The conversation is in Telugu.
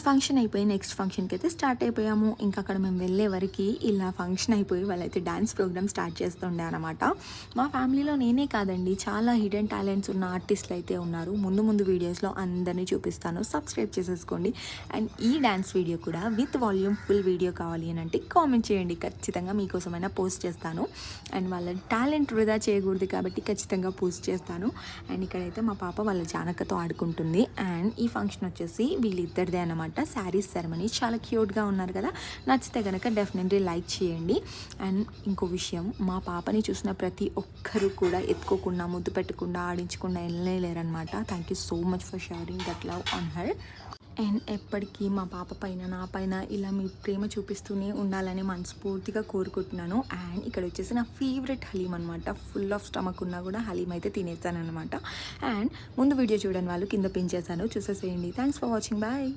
ఫంక్షన్ అయిపోయి నెక్స్ట్ ఫంక్షన్కి అయితే స్టార్ట్ అయిపోయాము. ఇంకా అక్కడ మేము వెళ్ళే వరకు ఇలా ఫంక్షన్ అయిపోయి వాళ్ళైతే డ్యాన్స్ ప్రోగ్రామ్ స్టార్ట్ చేస్తుండే అనమాట. మా ఫ్యామిలీలో నేనే కాదండి, చాలా హిడెన్ టాలెంట్స్ ఉన్న ఆర్టిస్టులు అయితే ఉన్నారు. ముందు ముందు వీడియోస్లో అందరినీ చూపిస్తాను, సబ్స్క్రైబ్ చేసేసుకోండి. అండ్ ఈ డ్యాన్స్ వీడియో కూడా విత్ వాల్యూమ్ ఫుల్ వీడియో కావాలి అని అంటే కామెంట్ చేయండి, ఖచ్చితంగా మీకోసమైనా పోస్ట్ చేస్తాను. అండ్ వాళ్ళ టాలెంట్ వృధా చేయకూడదు కాబట్టి ఖచ్చితంగా పోస్ట్ చేస్తాను. అండ్ ఇక్కడైతే మా పాప వాళ్ళ జానకతో ఆడుకుంటుంది. అండ్ ఈ ఫంక్షన్ వచ్చేసి వీళ్ళిద్దరిదే అనమాట, శారీస్ సెరమనీ. చాలా క్యూట్గా ఉన్నారు కదా, నచ్చితే కనుక డెఫినెట్లీ లైక్ చేయండి. అండ్ ఇంకో విషయం, మా పాపని చూసిన ప్రతి ఒక్కరు కూడా ఎత్తుకోకుండా ముద్దు పెట్టకుండా ఆడించకుండా వెళ్ళలేరనమాట. Thank you so much for sharing that love on her. And ఎప్పటికీ మా పాప పైన నా పైన ఇలా మీ ప్రేమ చూపిస్తూనే ఉండాలని మనస్ఫూర్తిగా కోరుకుంటున్నాను. అండ్ ఇక్కడ వచ్చేసి నా ఫేవరెట్ హలీం అనమాట. ఫుల్ ఆఫ్ స్టమక్ ఉన్నా కూడా హలీం అయితే తినేస్తాను అనమాట. అండ్ ముందు వీడియో చూడని వాళ్ళు కింద పిన్ చేశాను, చూసేసేయండి. Thanks for watching, bye.